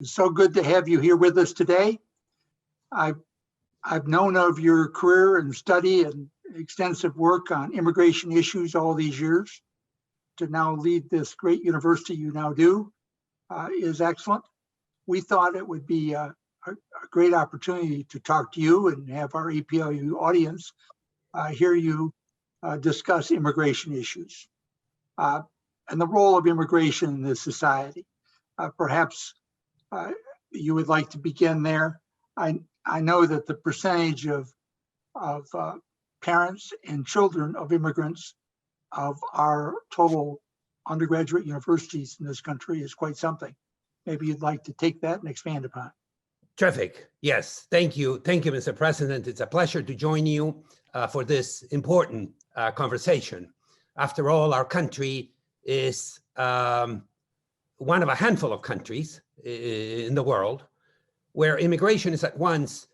It's so good to have you here with us today. I've known of your career and study and extensive work on immigration issues all these years. To now lead this great university you now do is excellent. We thought it would be a great opportunity to talk to you and have our APLU audience hear you discuss immigration issues and the role of immigration in this society. Perhaps you would like to begin there. I know that the percentage of parents and children of immigrants of our total undergraduate universities in this country is quite something. Maybe you'd like to take that and expand upon it. Terrific. Yes, thank you. Thank you, Mr. President. It's a pleasure to join you for this important conversation. After all, our country is one of a handful of countries in the world where immigration is at once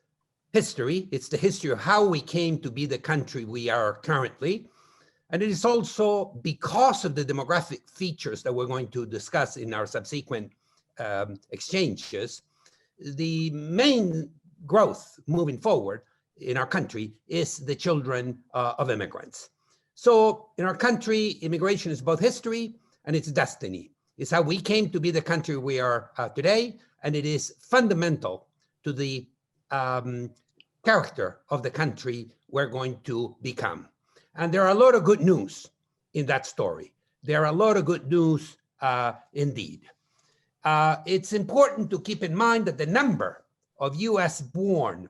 history. It's the history of how we came to be the country we are currently. And it is also because of the demographic features that we're going to discuss in our subsequent exchanges. The main growth moving forward in our country is the children of immigrants. So in our country, immigration is both history and it's destiny. It's how we came to be the country we are today, and it is fundamental to the character of the country we're going to become. And there are a lot of good news in that story. There are a lot of good news indeed. It's important to keep in mind that the number of US-born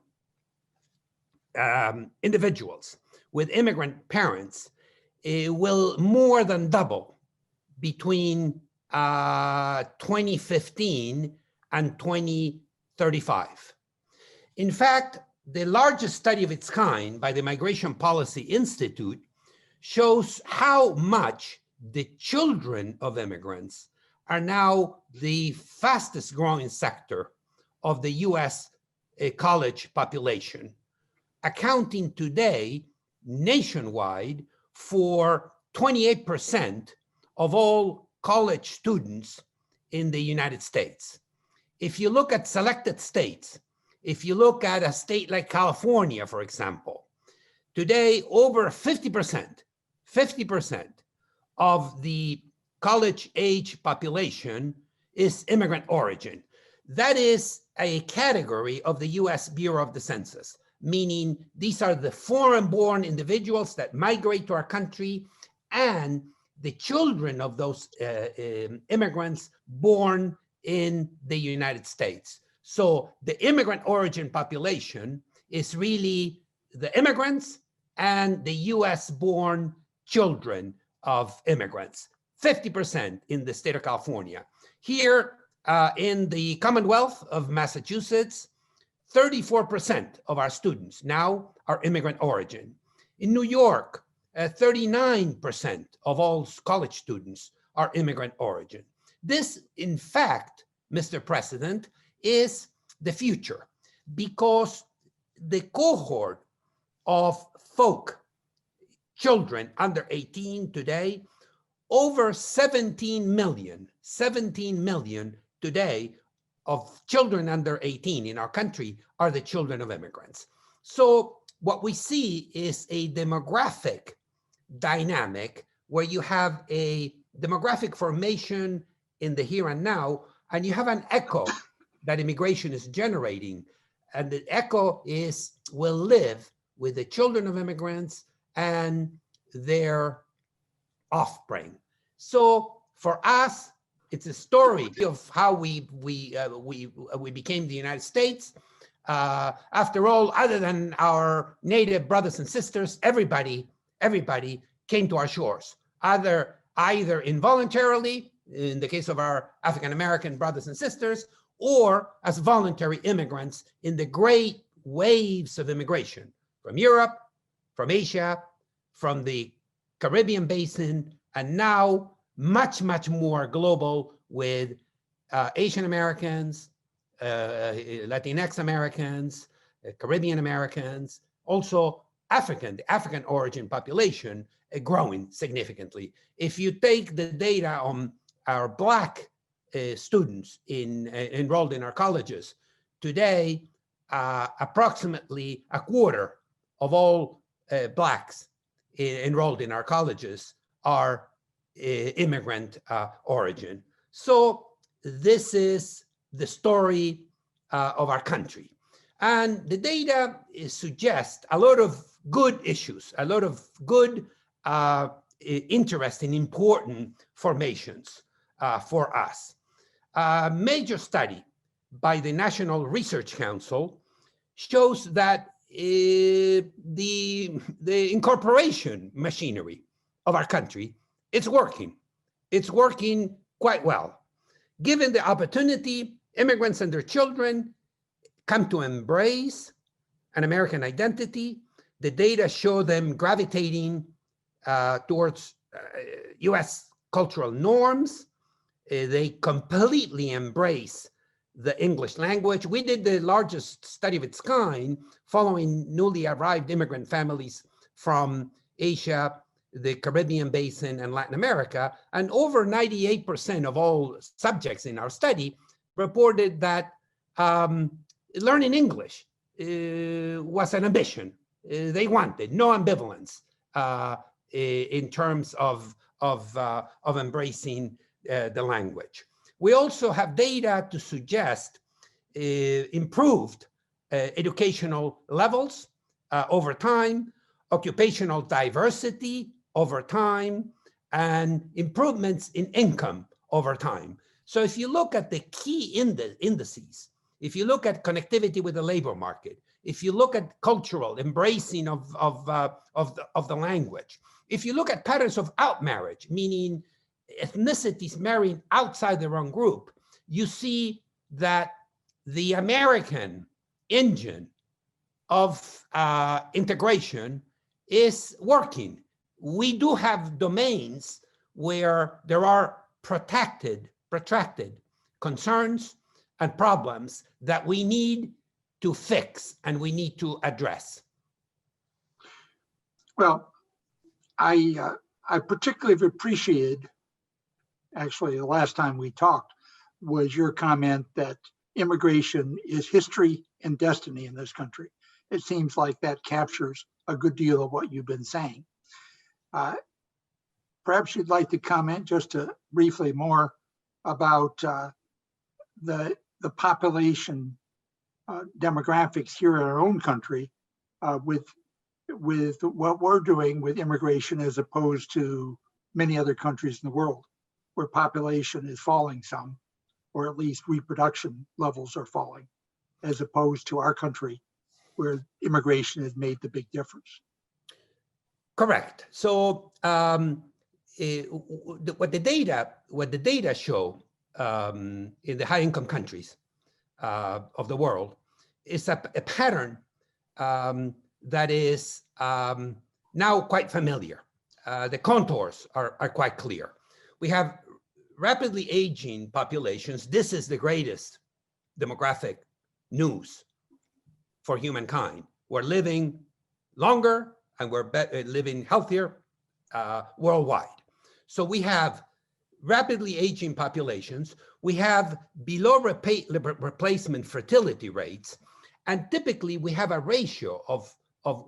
individuals with immigrant parents will more than double between 2015 and 2035. In fact, the largest study of its kind by the Migration Policy Institute shows how much the children of immigrants are now the fastest growing sector of the US college population, accounting today nationwide for 28% of all college students in the United States. If you look at selected states, if you look at a state like California, for example, today over 50% of the college age population is immigrant origin. That is a category of the US Bureau of the Census, meaning these are the foreign-born individuals that migrate to our country and the children of those immigrants born in the United States. So the immigrant origin population is really the immigrants and the US-born children of immigrants, 50% in the state of California. Here in the Commonwealth of Massachusetts, 34% of our students now are immigrant origin. In New York, 39% of all college students are immigrant origin. This, in fact, Mr. President, is the future, because the cohort of children under 18 today, over 17 million today of children under 18 in our country are the children of immigrants. So what we see is a demographic dynamic where you have a demographic formation in the here and now, and you have an echo that immigration is generating. And the echo is, will live with the children of immigrants and their offspring. So for us, it's a story of how we became the United States. After all, other than our native brothers and sisters, everybody came to our shores, either involuntarily, in the case of our African-American brothers and sisters, or as voluntary immigrants in the great waves of immigration from Europe, from Asia, from the Caribbean basin, and now much more global with Asian Americans, Latinx Americans, Caribbean Americans, also the African origin population growing significantly. If you take the data on our Black students enrolled in our colleges. Today, approximately a quarter of all Blacks enrolled in our colleges are immigrant origin. So this is the story of our country. And the data suggests a lot of good issues, a lot of good, interesting, important formations for us. A major study by the National Research Council shows that the incorporation machinery of our country, it's working. It's working quite well. Given the opportunity, immigrants and their children come to embrace an American identity. The data show them gravitating towards US cultural norms. They completely embrace the English language. We did the largest study of its kind following newly arrived immigrant families from Asia, the Caribbean basin, and Latin America. And over 98% of all subjects in our study reported that learning English was an ambition. They wanted, no ambivalence in terms of embracing the language. We also have data to suggest improved educational levels over time, occupational diversity over time, and improvements in income over time. So if you look at the key indices, if you look at connectivity with the labor market, if you look at cultural embracing of the language, if you look at patterns of outmarriage, meaning ethnicities marrying outside their own group, you see that the American engine of integration is working. We do have domains where there are protracted concerns and problems that we need to fix and we need to address. Well, I particularly appreciated, actually, the last time we talked was your comment that immigration is history and destiny in this country. It seems like that captures a good deal of what you've been saying. Perhaps you'd like to comment just briefly more about the population demographics here in our own country with what we're doing with immigration as opposed to many other countries in the world, where population is falling some, or at least reproduction levels are falling, as opposed to our country, where immigration has made the big difference. Correct. So what the data show in the high-income countries of the world is a pattern that is now quite familiar. The contours are quite clear. We have rapidly aging populations. This is the greatest demographic news for humankind. We're living longer and we're living healthier worldwide. So we have rapidly aging populations. We have below replacement fertility rates. And typically we have a ratio of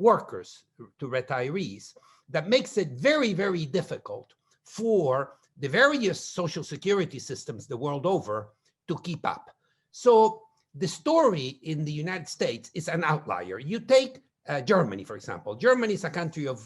workers to retirees that makes it very, very difficult for the various social security systems the world over to keep up. So the story in the United States is an outlier. You take Germany, for example. Germany is a country of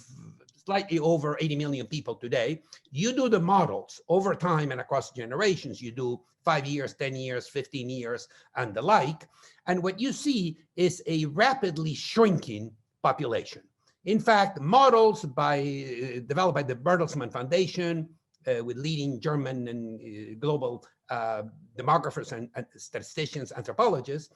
slightly over 80 million people today. You do the models over time and across generations. You do 5 years, 10 years, 15 years, and the like. And what you see is a rapidly shrinking population. In fact, models developed by the Bertelsmann Foundation with leading German and global demographers and statisticians, anthropologists,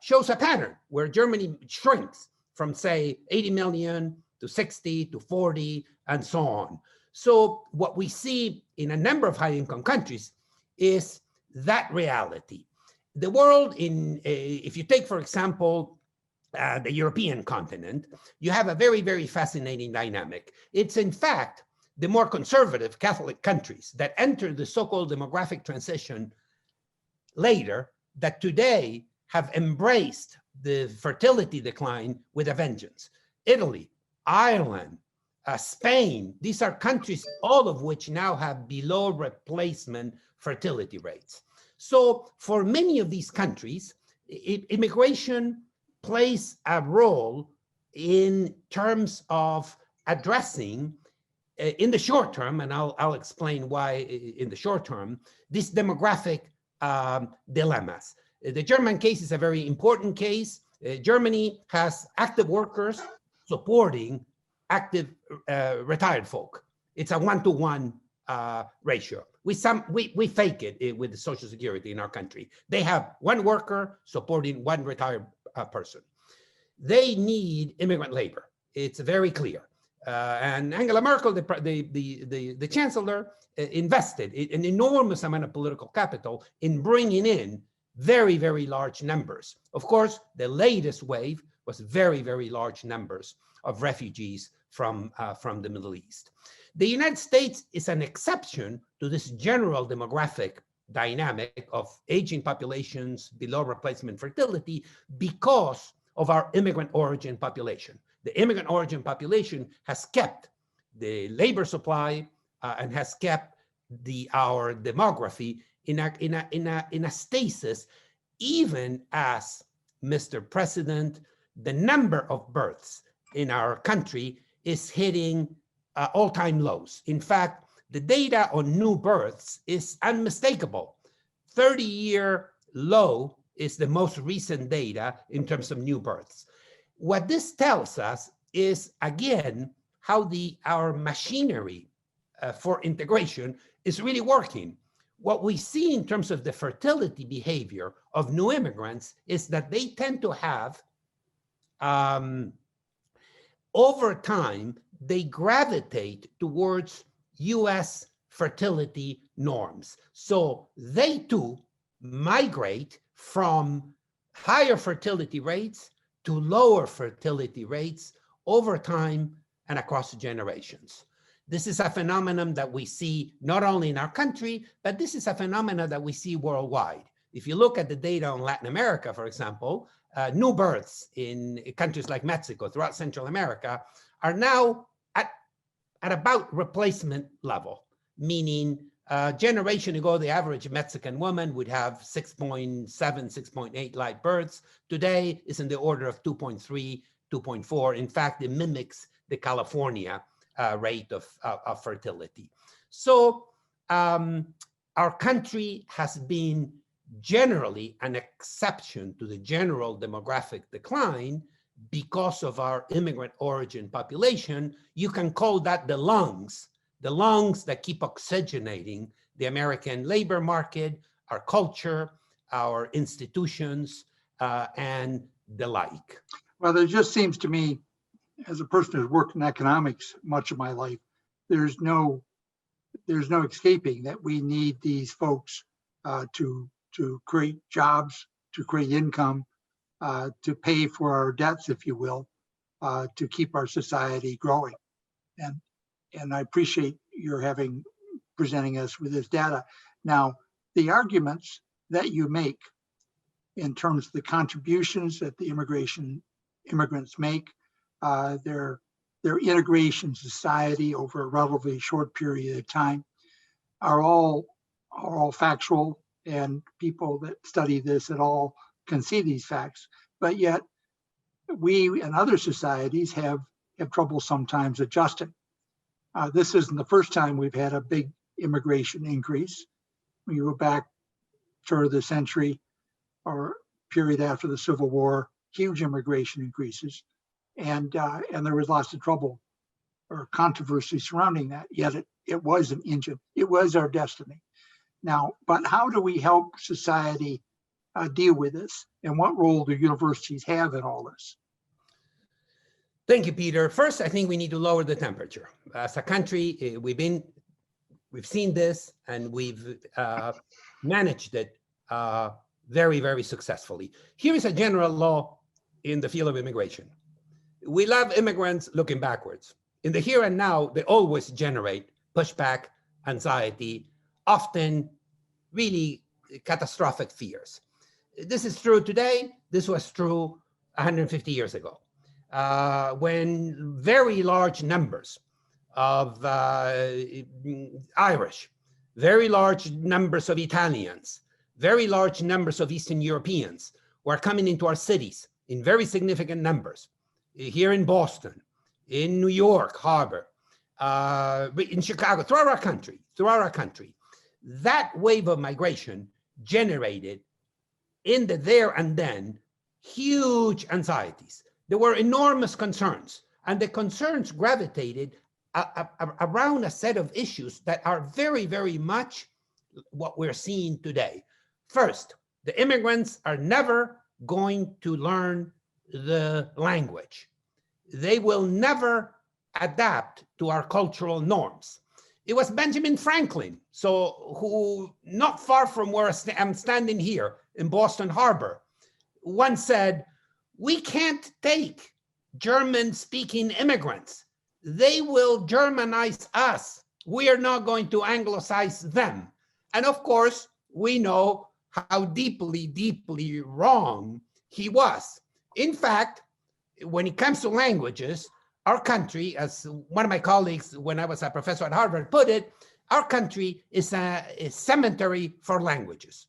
shows a pattern where Germany shrinks from, say, 80 million to 60 to 40 and so on. So what we see in a number of high-income countries is that reality. The world if you take, for example, the European continent, you have a very, very fascinating dynamic. It's in fact the more conservative Catholic countries that enter the so-called demographic transition later that today have embraced the fertility decline with a vengeance. Italy, Ireland, Spain, these are countries, all of which now have below replacement fertility rates. So for many of these countries, immigration plays a role in terms of addressing in the short term, and I'll explain why in the short term, these demographic dilemmas. The German case is a very important case. Germany has active workers supporting active retired folk. It's a 1-to-1 ratio. We fake it with the Social Security in our country. They have one worker supporting one retired person. They need immigrant labor. It's very clear. And Angela Merkel, the Chancellor, invested an enormous amount of political capital in bringing in very, very large numbers. Of course, the latest wave was very, very large numbers of refugees from the Middle East. The United States is an exception to this general demographic dynamic of aging populations, below replacement fertility, because of our immigrant origin population. The immigrant origin population has kept the labor supply and has kept our demography in a stasis, even as, Mr. President, the number of births in our country is hitting all-time lows. In fact, the data on new births is unmistakable. 30-year low is the most recent data in terms of new births. What this tells us is, again, how our machinery for integration is really working. What we see in terms of the fertility behavior of new immigrants is that they tend to have, over time, they gravitate towards US fertility norms. So they too migrate from higher fertility rates to lower fertility rates over time and across generations. This is a phenomenon that we see not only in our country, but this is a phenomenon that we see worldwide. If you look at the data on Latin America, for example, new births in countries like Mexico, throughout Central America, are now at about replacement level, meaning a generation ago, the average Mexican woman would have 6.7, 6.8 live births. Today is in the order of 2.3, 2.4. In fact, it mimics the California rate of fertility. So our country has been generally an exception to the general demographic decline because of our immigrant origin population. You can call that the lungs that keep oxygenating the American labor market, our culture, our institutions, and the like. Well, there just seems to me, as a person who's worked in economics much of my life, there's no escaping that we need these folks to create jobs, to create income, to pay for our debts, if you will, to keep our society growing. And I appreciate your presenting us with this data. Now, the arguments that you make in terms of the contributions that the immigrants make, their integration in society over a relatively short period of time, are all factual, and people that study this at all can see these facts. But yet, we and other societies have trouble sometimes adjusting. This isn't the first time we've had a big immigration increase. When you go back turn of the century or period after the Civil War, huge immigration increases, and there was lots of trouble or controversy surrounding that. Yet it was an engine. It was our destiny. Now, but how do we help society deal with this, and what role do universities have in all this? Thank you, Peter. First, I think we need to lower the temperature. As a country, we've seen this, and we've managed it very, very successfully. Here is a general law in the field of immigration. We love immigrants looking backwards. In the here and now, they always generate pushback, anxiety, often really catastrophic fears. This is true today. This was true 150 years ago, when very large numbers of Irish, very large numbers of Italians, very large numbers of Eastern Europeans were coming into our cities in very significant numbers, here in Boston, in New York Harbor, in Chicago, throughout our country. That wave of migration generated in the there and then huge anxieties. There were enormous concerns, and the concerns gravitated around a set of issues that are very, very much what we're seeing today. First, the immigrants are never going to learn the language. They will never adapt to our cultural norms. It was Benjamin Franklin, who not far from where I'm standing here in Boston Harbor, once said, "We can't take German-speaking immigrants. They will Germanize us. We are not going to Anglicize them." And of course, we know how deeply, deeply wrong he was. In fact, when it comes to languages, our country, as one of my colleagues, when I was a professor at Harvard, put it, our country is a cemetery for languages.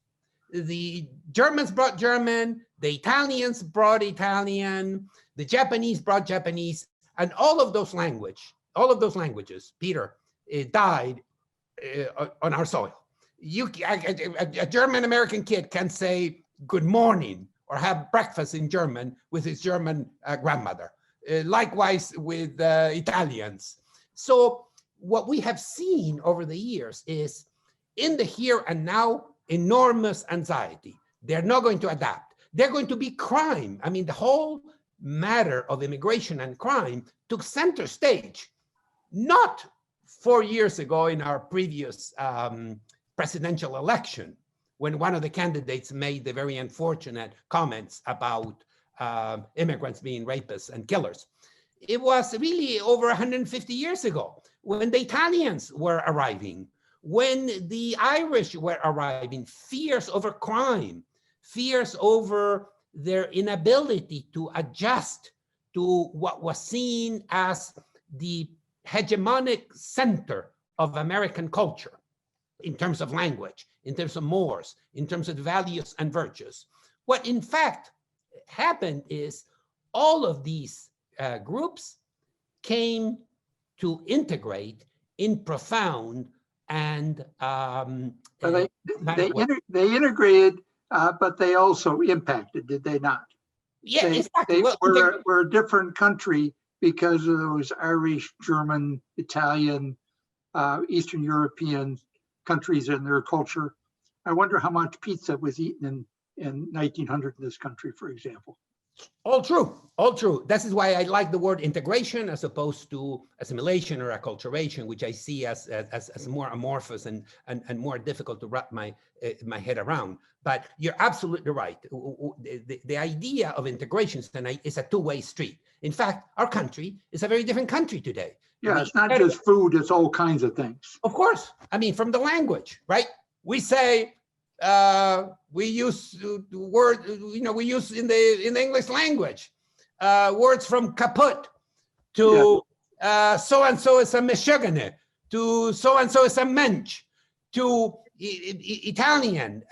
The Germans brought German, the Italians brought Italian, the Japanese brought Japanese, and all of those languages, Peter, died on our soil. A German-American kid can say good morning or have breakfast in German with his German grandmother. Likewise with Italians. So what we have seen over the years is, in the here and now, enormous anxiety. They're not going to adapt. They're going to be crime. I mean, the whole matter of immigration and crime took center stage, not 4 years ago in our previous presidential election, when one of the candidates made the very unfortunate comments about immigrants being rapists and killers. It was really over 150 years ago, when the Italians were arriving, when the Irish were arriving, fears over crime, fears over their inability to adjust to what was seen as the hegemonic center of American culture in terms of language, in terms of mores, in terms of values and virtues. What in fact happened is all of these groups came to integrate in profound and they integrated, but they also impacted, did they not? Yeah, exactly. We're a different country because of those Irish, German, Italian, Eastern European countries and their culture. I wonder how much pizza was eaten in 1900 in this country, for example. All true, all true. This is why I like the word integration as opposed to assimilation or acculturation, which I see as more amorphous and more difficult to wrap my head around. But you're absolutely right. The idea of integration is a two-way street. In fact, our country is a very different country today. Yeah, it's not just food, it's all kinds of things. Of course. I mean, from the language, right? We say, we use the word, we use in the English language, words from kaput to so-and-so is a Michigan, to so-and-so is a mensch, to Italian,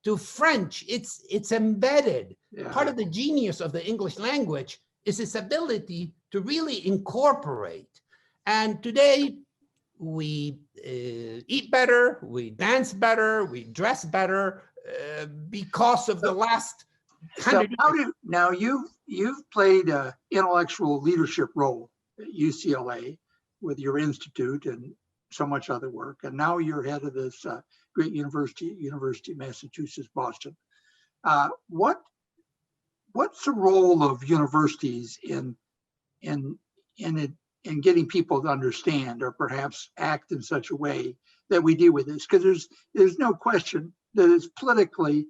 to French. It's embedded. Yeah. Part of the genius of the English language is its ability to really incorporate. And today, we eat better, we dance better, we dress better because of the last 100 years. Now you've played an intellectual leadership role at UCLA with your institute and so much other work, and now you're head of this great University of Massachusetts, Boston. What's the role of universities in getting people to understand or perhaps act in such a way that we deal with this? Because there's no question that it's politically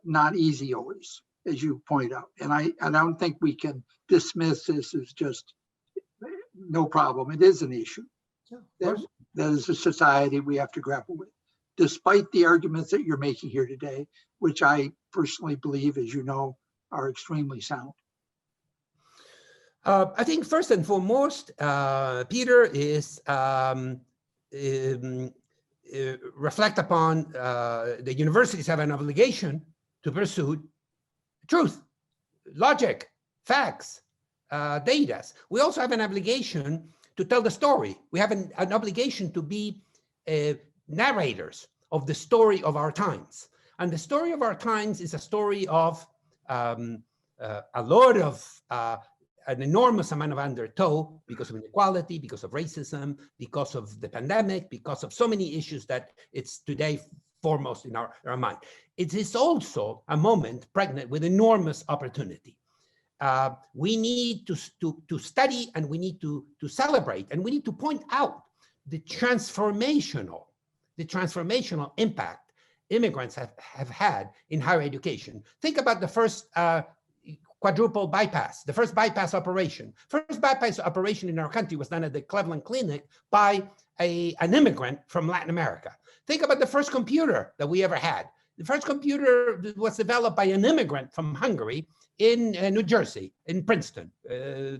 not easy always, as you point out. And I don't think we can dismiss this as just no problem. It is an issue. Yeah, that is a society we have to grapple with. despite the arguments that you're making here today, which I personally believe, as you know, are extremely sound? I think first and foremost, Peter, is reflect upon the universities have an obligation to pursue truth, logic, facts, data. We also have an obligation to tell the story. We have an obligation to be narrators of the story of our times. And the story of our times is a story of a lot of an enormous amount of undertow because of inequality, because of racism, because of the pandemic, because of so many issues that it's today foremost in our mind. It is also a moment pregnant with enormous opportunity. We need to study, and we need to celebrate, and we need to point out the transformational impact immigrants have had in higher education. Think about the first quadruple bypass, the first bypass operation. First bypass operation in our country was done at the Cleveland Clinic by an immigrant from Latin America. Think about the first computer that we ever had. The first computer was developed by an immigrant from Hungary in New Jersey, in Princeton,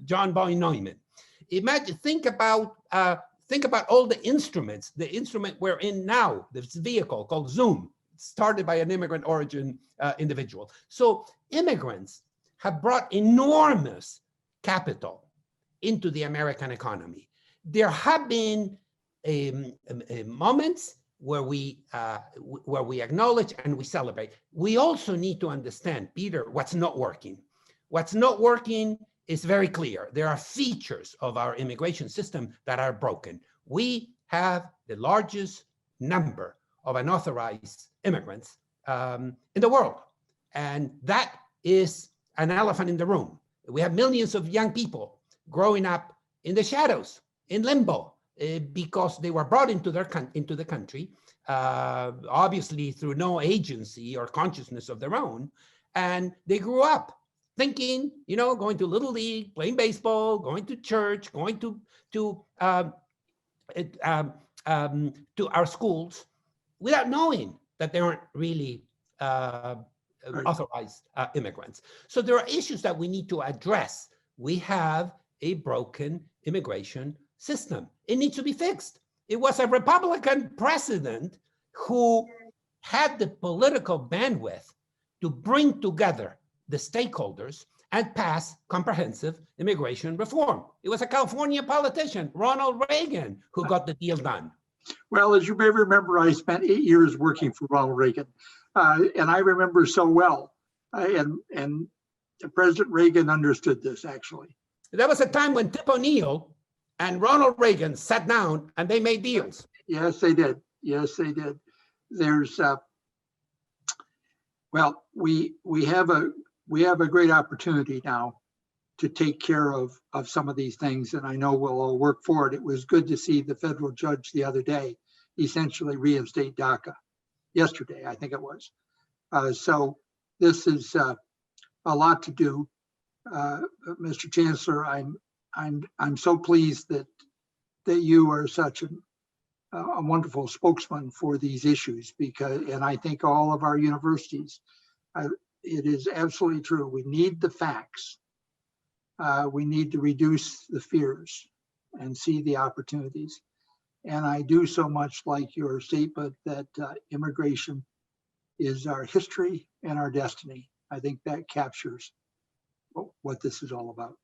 John Boy Neumann. Imagine, think about all the instruments. The instrument we're in now, this vehicle called Zoom, started by an immigrant origin individual. So immigrants have brought enormous capital into the American economy. There have been moments where we acknowledge and we celebrate. We also need to understand, Peter, what's not working. What's not working is very clear. There are features of our immigration system that are broken. We have the largest number of unauthorized immigrants in the world, and that is an elephant in the room. We have millions of young people growing up in the shadows, in limbo, because they were brought into the country, obviously through no agency or consciousness of their own, and they grew up thinking, going to Little League, playing baseball, going to church, going to our schools, without knowing that they aren't really authorized immigrants. So there are issues that we need to address. We have a broken immigration system. It needs to be fixed. It was a Republican president who had the political bandwidth to bring together the stakeholders and pass comprehensive immigration reform. It was a California politician, Ronald Reagan, who got the deal done. Well, as you may remember, I spent 8 years working for Ronald Reagan. And I remember so well, and President Reagan understood this, actually. That was a time when Tip O'Neill and Ronald Reagan sat down and they made deals. Yes, they did. Yes, they did. There's, well, we have a great opportunity now to take care of some of these things, and I know we'll all work for it. It was good to see the federal judge the other day essentially reinstate DACA. Yesterday, I think it was. So this is a lot to do. Mr. Chancellor, I'm so pleased that you are such a wonderful spokesman for these issues, and I think all of our universities, it is absolutely true. We need the facts. We need to reduce the fears and see the opportunities. And I do so much like your statement that immigration is our history and our destiny. I think that captures what this is all about.